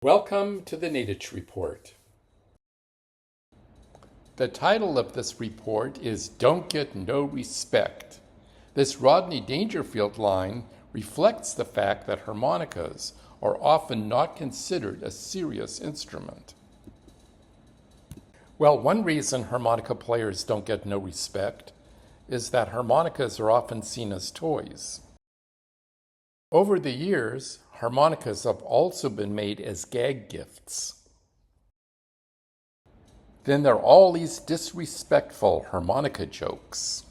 Welcome to the Naiditch Report. The title of this report is Don't Get No Respect. This Rodney Dangerfield line reflects the fact that harmonicas are often not considered a serious instrument. Well, one reason harmonica players don't get no respect is that harmonicas are often seen as toys. Over the years, harmonicas have also been made as gag gifts. Then there are all these disrespectful harmonica jokes.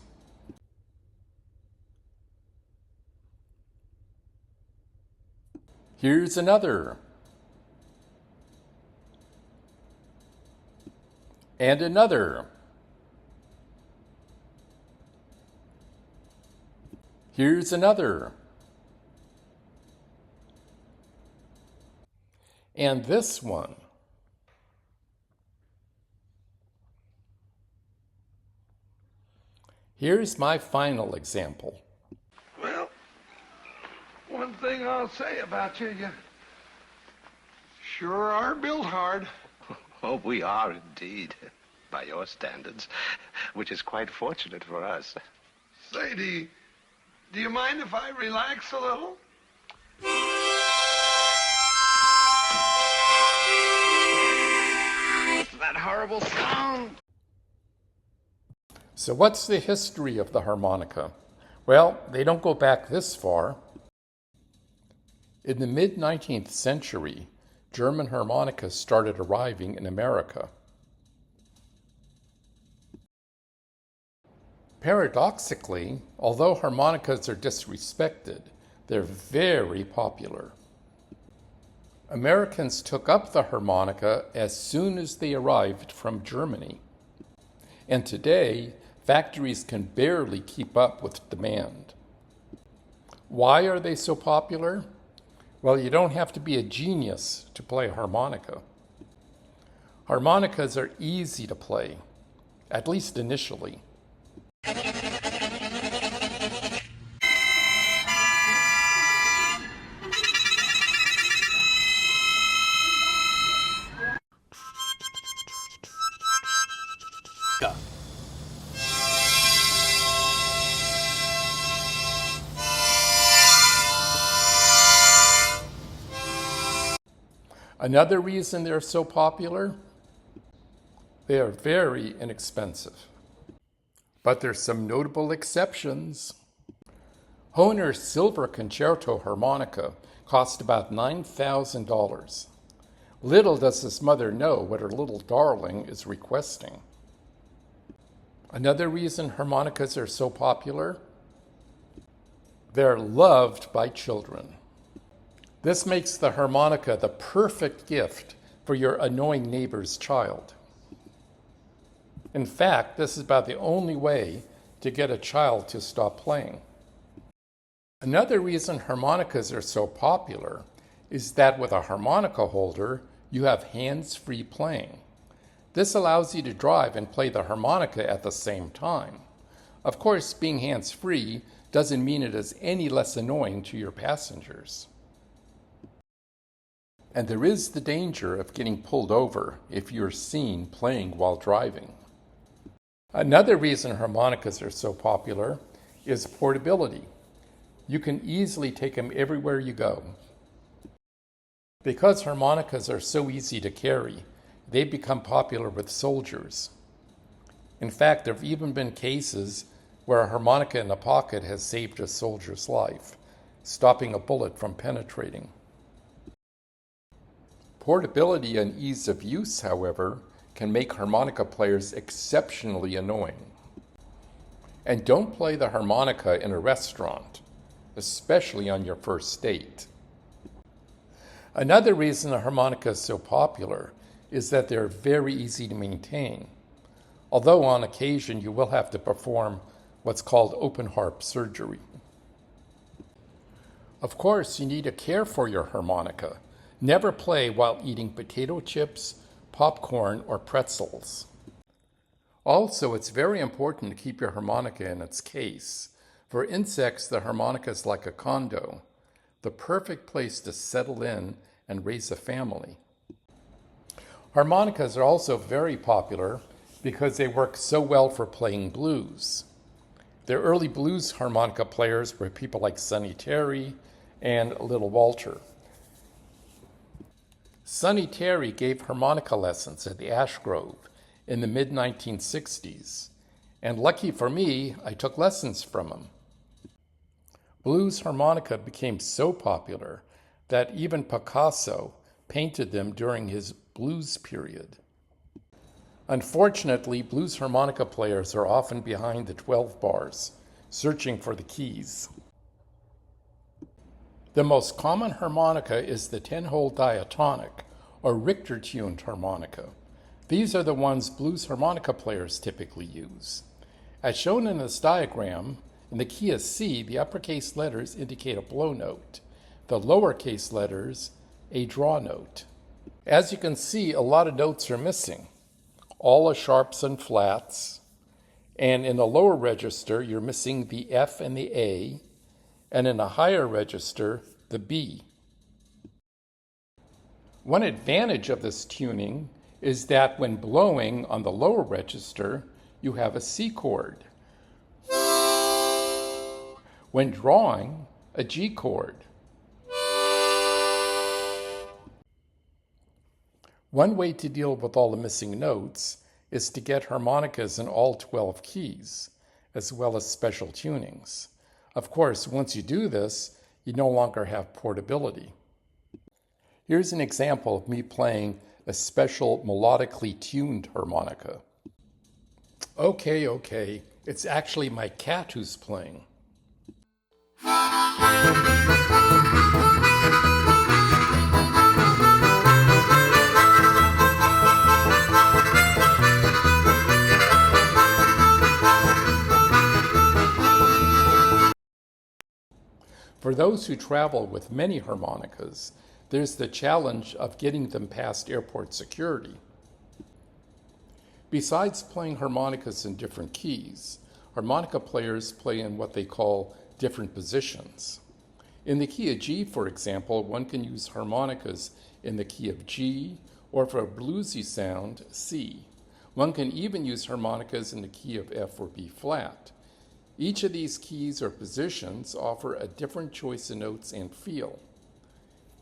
Here's another. And another. Here's another. And this one. Here's my final example. Well, one thing I'll say about you, you sure are built hard. Oh, we are indeed, by your standards, which is quite fortunate for us. Say, do you mind if I relax a little? What's that horrible sound? So what's the history of the harmonica? Well, they don't go back this far. In the mid-19th century, German harmonicas started arriving in America. Paradoxically, although harmonicas are disrespected, they're very popular. Americans took up the harmonica as soon as they arrived from Germany. And today, factories can barely keep up with demand. Why are they so popular? Well, you don't have to be a genius to play harmonica. Harmonicas are easy to play, at least initially. Another reason they're so popular, they are very inexpensive. But there's some notable exceptions. Hohner's Silver Concerto harmonica cost about $9,000. Little does his mother know what her little darling is requesting. Another reason harmonicas are so popular, they're loved by children. This makes the harmonica the perfect gift for your annoying neighbor's child. In fact, this is about the only way to get a child to stop playing. Another reason harmonicas are so popular is that with a harmonica holder, you have hands-free playing. This allows you to drive and play the harmonica at the same time. Of course, being hands-free doesn't mean it is any less annoying to your passengers. And there is the danger of getting pulled over if you're seen playing while driving. Another reason harmonicas are so popular is portability. You can easily take them everywhere you go. Because harmonicas are so easy to carry, they've become popular with soldiers. In fact, there have even been cases where a harmonica in a pocket has saved a soldier's life, stopping a bullet from penetrating. Portability and ease of use, however, can make harmonica players exceptionally annoying. And don't play the harmonica in a restaurant, especially on your first date. Another reason the harmonica is so popular is that they're very easy to maintain, although on occasion you will have to perform what's called open harp surgery. Of course, you need to care for your harmonica. Never play while eating potato chips, popcorn, or pretzels. Also, it's very important to keep your harmonica in its case. For insects, the harmonica is like a condo, the perfect place to settle in and raise a family. Harmonicas are also very popular because they work so well for playing blues. The early blues harmonica players were people like Sonny Terry and Little Walter. Sonny Terry gave harmonica lessons at the Ash Grove in the mid-1960s, and lucky for me, I took lessons from him. Blues harmonica became so popular that even Picasso painted them during his blues period. Unfortunately, blues harmonica players are often behind the 12 bars, searching for the keys. The most common harmonica is the 10-hole diatonic, or Richter-tuned harmonica. These are the ones blues harmonica players typically use. As shown in this diagram, in the key of C, the uppercase letters indicate a blow note, the lowercase letters a draw note. As you can see, a lot of notes are missing. All are sharps and flats, and in the lower register, you're missing the F and the A, and in a higher register, the B. One advantage of this tuning is that when blowing on the lower register, you have a C chord. When drawing, a G chord. One way to deal with all the missing notes is to get harmonicas in all 12 keys, as well as special tunings. Of course, once you do this, you no longer have portability. Here's an example of me playing a special melodically tuned harmonica. Okay, it's actually my cat who's playing. For those who travel with many harmonicas, there's the challenge of getting them past airport security. Besides playing harmonicas in different keys, harmonica players play in what they call different positions. In the key of G, for example, one can use harmonicas in the key of G, or for a bluesy sound, C. One can even use harmonicas in the key of F or B flat. Each of these keys or positions offer a different choice of notes and feel.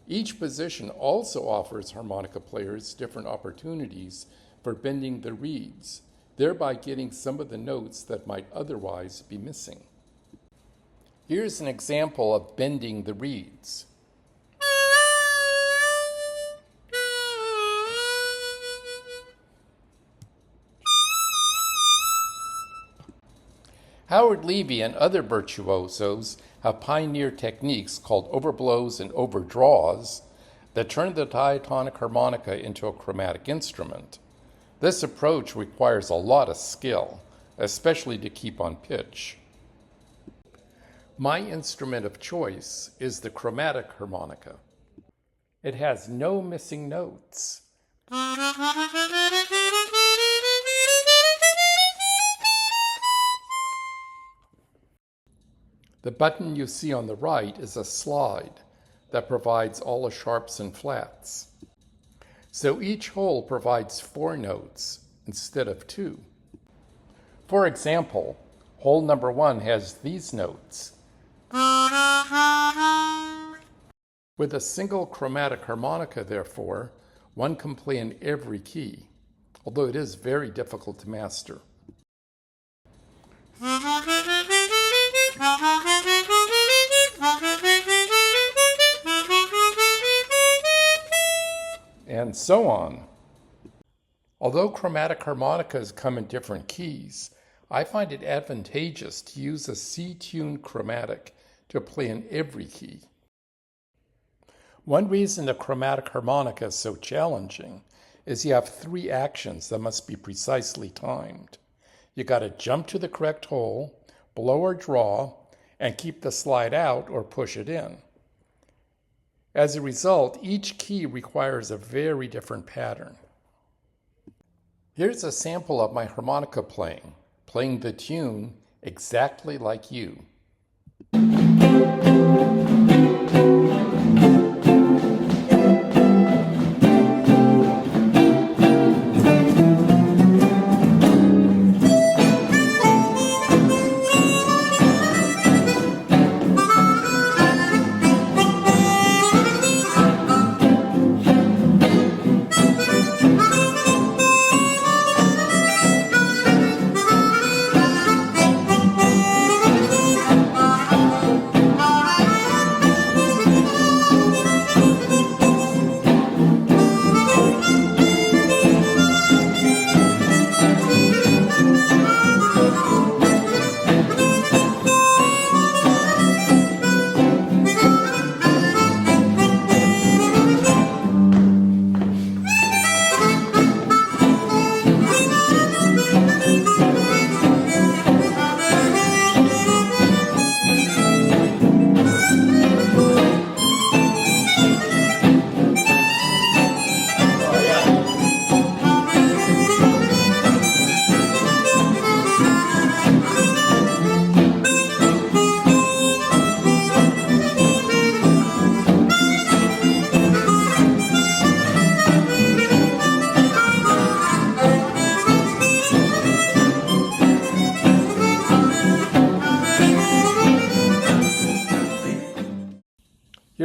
Each position also offers harmonica players different opportunities for bending the reeds, thereby getting some of the notes that might otherwise be missing. Here's an example of bending the reeds. Howard Levy and other virtuosos have pioneered techniques called overblows and overdraws that turn the diatonic harmonica into a chromatic instrument. This approach requires a lot of skill, especially to keep on pitch. My instrument of choice is the chromatic harmonica. It has no missing notes. The button you see on the right is a slide that provides all the sharps and flats. So each hole provides 4 notes instead of 2. For example, hole number 1 has these notes. With a single chromatic harmonica, therefore, one can play in every key, although it is very difficult to master. And so on. Although chromatic harmonicas come in different keys, I find it advantageous to use a C-tuned chromatic to play in every key. One reason the chromatic harmonica is so challenging is you have 3 actions that must be precisely timed. You got to jump to the correct hole, blow or draw, and keep the slide out or push it in. As a result, each key requires a very different pattern. Here's a sample of my harmonica playing the tune exactly like you.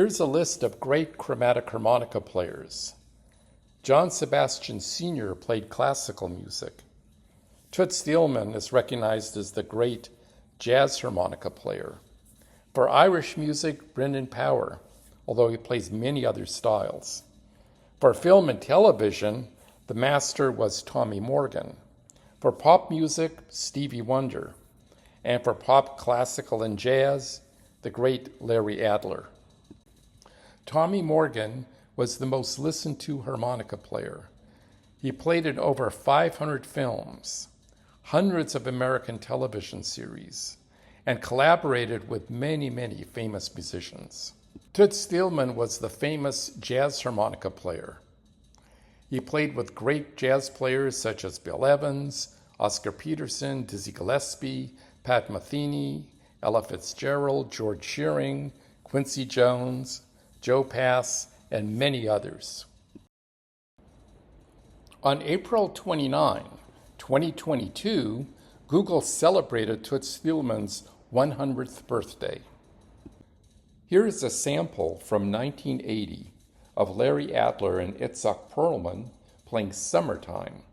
Here's a list of great chromatic harmonica players. John Sebastian Sr. played classical music. Toots Thielemans is recognized as the great jazz harmonica player. For Irish music, Brendan Power, although he plays many other styles. For film and television, the master was Tommy Morgan. For pop music, Stevie Wonder. And for pop, classical, and jazz, the great Larry Adler. Tommy Morgan was the most listened to harmonica player. He played in over 500 films, hundreds of American television series, and collaborated with many, many famous musicians. Toots Thielemans was the famous jazz harmonica player. He played with great jazz players such as Bill Evans, Oscar Peterson, Dizzy Gillespie, Pat Metheny, Ella Fitzgerald, George Shearing, Quincy Jones, Joe Pass, and many others. On April 29, 2022, Google celebrated Toots Thielemans' 100th birthday. Here is a sample from 1980 of Larry Adler and Itzhak Perlman playing Summertime.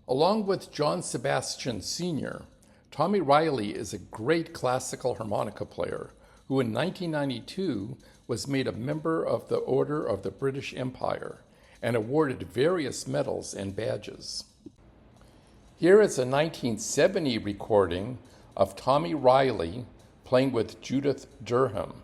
Along with John Sebastian Sr., Tommy Riley is a great classical harmonica player who in 1992 was made a member of the Order of the British Empire and awarded various medals and badges. Here is a 1970 recording of Tommy Riley playing with Judith Durham.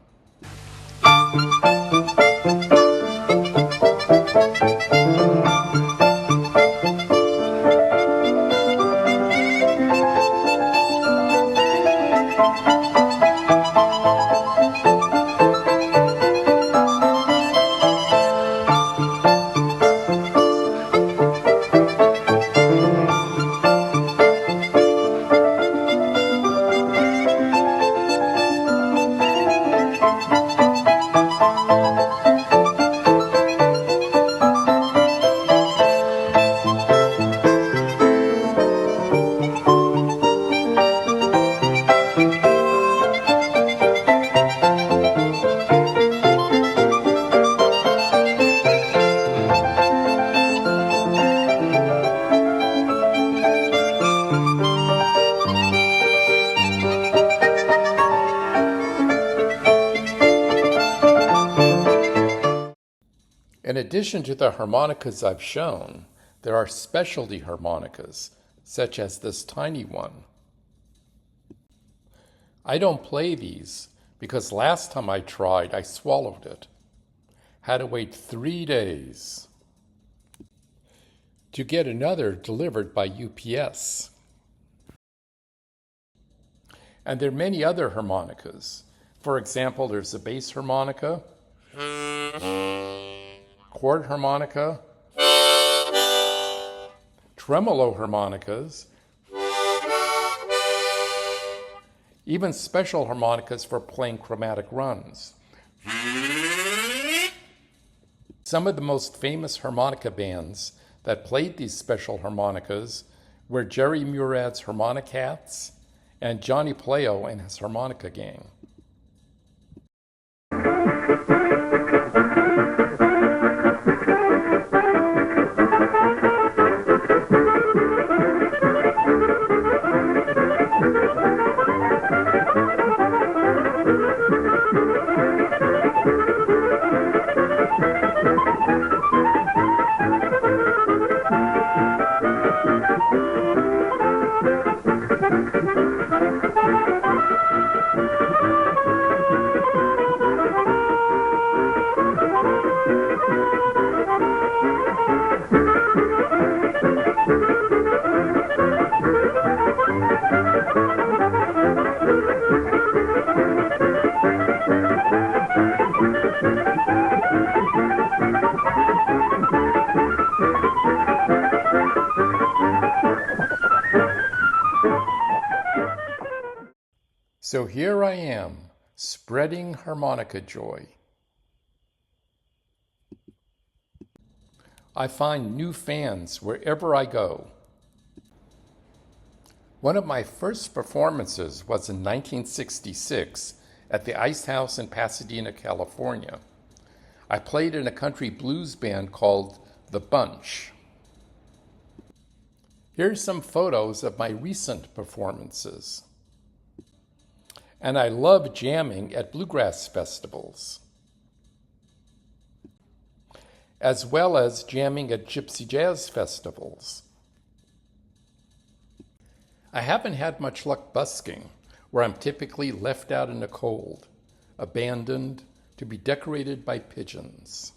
In addition to the harmonicas I've shown, there are specialty harmonicas, such as this tiny one. I don't play these because last time I tried, I swallowed it. Had to wait 3 days to get another delivered by UPS. And there are many other harmonicas. For example, there's a bass harmonica, chord harmonica, tremolo harmonicas, even special harmonicas for playing chromatic runs. Some of the most famous harmonica bands that played these special harmonicas were Jerry Murad's Harmonicats and Johnny Playo and his harmonica gang. So here I am, spreading harmonica joy. I find new fans wherever I go. One of my first performances was in 1966 at the Ice House in Pasadena, California. I played in a country blues band called The Bunch. Here's some photos of my recent performances. And I love jamming at bluegrass festivals, as well as jamming at gypsy jazz festivals. I haven't had much luck busking, where I'm typically left out in the cold, abandoned to be decorated by pigeons.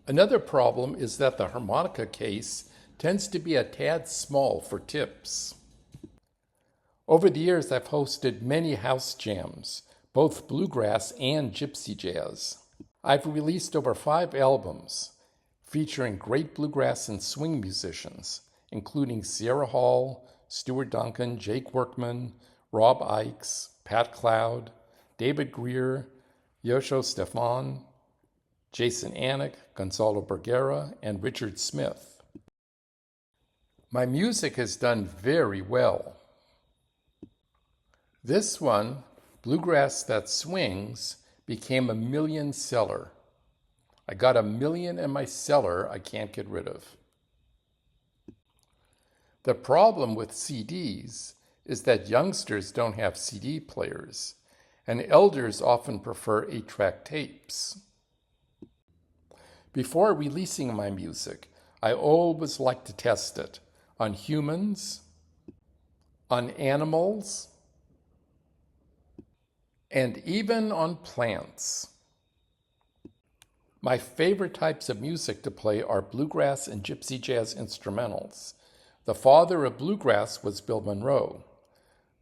Another problem is that the harmonica case tends to be a tad small for tips. Over the years, I've hosted many house jams, both bluegrass and gypsy jazz. I've released over 5 albums featuring great bluegrass and swing musicians, including Sierra Hall, Stuart Duncan, Jake Workman, Rob Ickes, Pat Cloud, David Greer, Yosho Stefan, Jason Anick, Gonzalo Bergera, and Richard Smith. My music has done very well. This one, Bluegrass That Swings, became a million seller. I got 1 million in my cellar I can't get rid of. The problem with CDs is that youngsters don't have CD players, and elders often prefer 8-track tapes. Before releasing my music, I always like to test it on humans, on animals, and even on plants. My favorite types of music to play are bluegrass and gypsy jazz instrumentals. The father of bluegrass was Bill Monroe.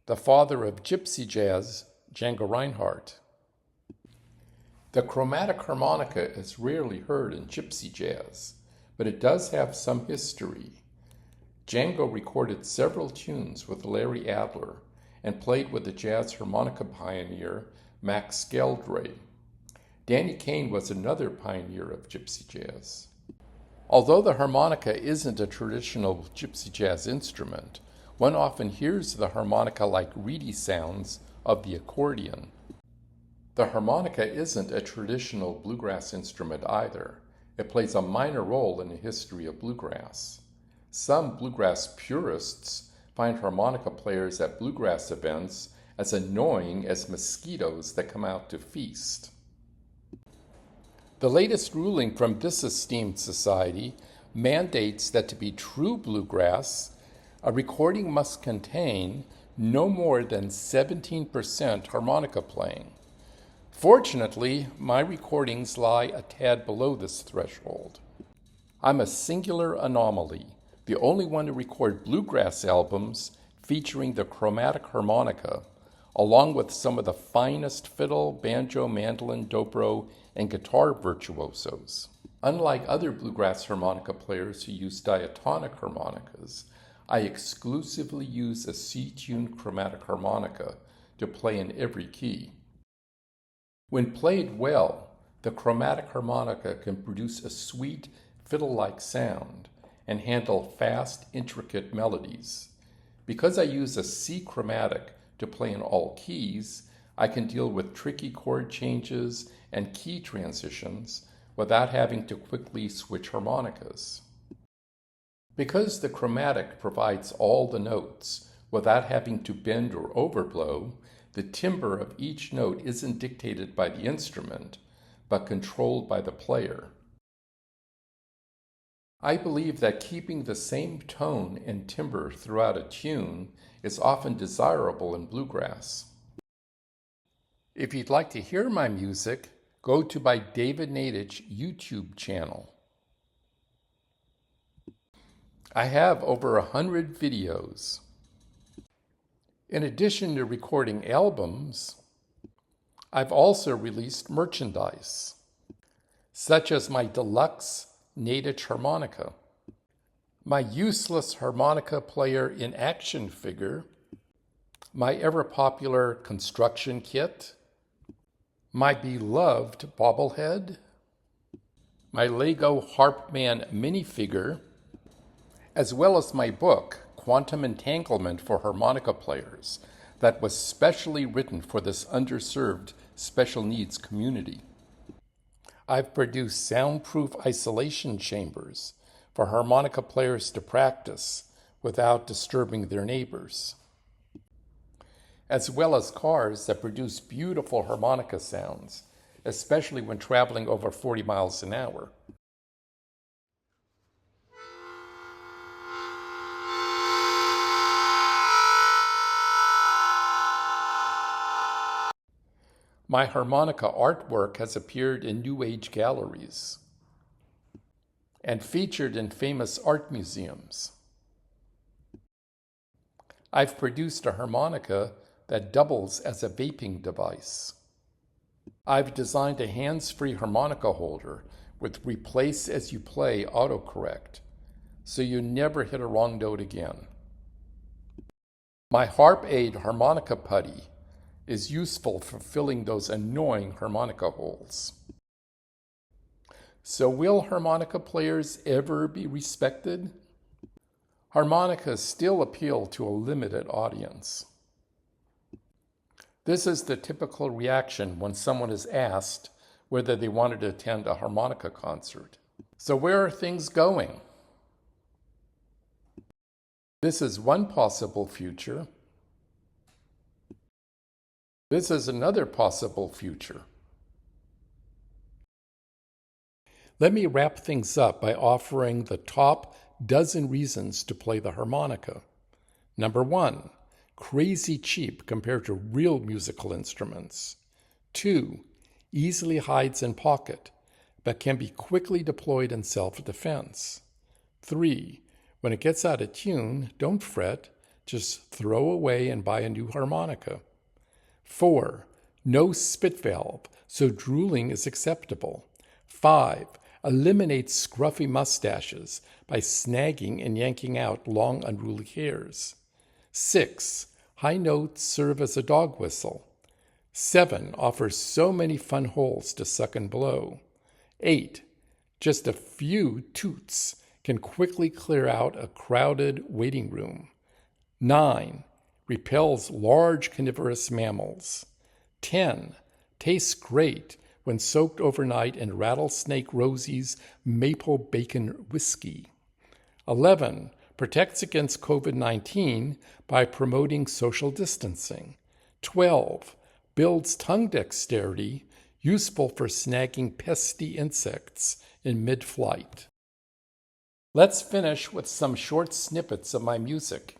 The father of gypsy jazz, Django Reinhardt. The chromatic harmonica is rarely heard in gypsy jazz, but it does have some history. Django recorded several tunes with Larry Adler and played with the jazz harmonica pioneer Max Geldray. Danny Kain was another pioneer of gypsy jazz. Although the harmonica isn't a traditional gypsy jazz instrument, one often hears the harmonica-like reedy sounds of the accordion. The harmonica isn't a traditional bluegrass instrument either. It plays a minor role in the history of bluegrass. Some bluegrass purists find harmonica players at bluegrass events as annoying as mosquitoes that come out to feast. The latest ruling from this esteemed society mandates that to be true bluegrass, a recording must contain no more than 17% harmonica playing. Fortunately, my recordings lie a tad below this threshold. I'm a singular anomaly, the only one to record bluegrass albums featuring the chromatic harmonica, along with some of the finest fiddle, banjo, mandolin, dobro, and guitar virtuosos. Unlike other bluegrass harmonica players who use diatonic harmonicas, I exclusively use a C-tuned chromatic harmonica to play in every key. When played well, the chromatic harmonica can produce a sweet, fiddle-like sound and handle fast, intricate melodies. Because I use a C chromatic to play in all keys, I can deal with tricky chord changes and key transitions without having to quickly switch harmonicas. Because the chromatic provides all the notes without having to bend or overblow, the timbre of each note isn't dictated by the instrument, but controlled by the player. I believe that keeping the same tone and timbre throughout a tune is often desirable in bluegrass. If you'd like to hear my music, go to my David Naiditch YouTube channel. I have over 100 videos. In addition to recording albums, I've also released merchandise, such as my deluxe Naiditch harmonica, my useless harmonica player in action figure, my ever-popular construction kit, my beloved bobblehead, my Lego Harpman minifigure, as well as my book, Quantum Entanglement for Harmonica Players, that was specially written for this underserved special needs community. I've produced soundproof isolation chambers for harmonica players to practice without disturbing their neighbors, as well as cars that produce beautiful harmonica sounds, especially when traveling over 40 miles an hour. My harmonica artwork has appeared in New Age galleries and featured in famous art museums. I've produced a harmonica that doubles as a vaping device. I've designed a hands-free harmonica holder with replace as you play autocorrect, so you never hit a wrong note again. My Harp Aid harmonica putty is useful for filling those annoying harmonica holes. So will harmonica players ever be respected? Harmonicas still appeal to a limited audience. This is the typical reaction when someone is asked whether they wanted to attend a harmonica concert. So where are things going? This is one possible future. This is another possible future. Let me wrap things up by offering the top dozen reasons to play the harmonica. Number 1, crazy cheap compared to real musical instruments. 2, easily hides in pocket, but can be quickly deployed in self-defense. 3, when it gets out of tune, don't fret, just throw away and buy a new harmonica. 4, no spit valve, so drooling is acceptable. 5, eliminate scruffy mustaches by snagging and yanking out long unruly hairs. 6, high notes serve as a dog whistle. 7, offers so many fun holes to suck and blow. 8, just a few toots can quickly clear out a crowded waiting room. 9, repels large carnivorous mammals. 10, tastes great when soaked overnight in Rattlesnake Rosie's maple bacon whiskey. 11, protects against COVID-19 by promoting social distancing. 12, builds tongue dexterity, useful for snagging pesky insects in mid-flight. Let's finish with some short snippets of my music.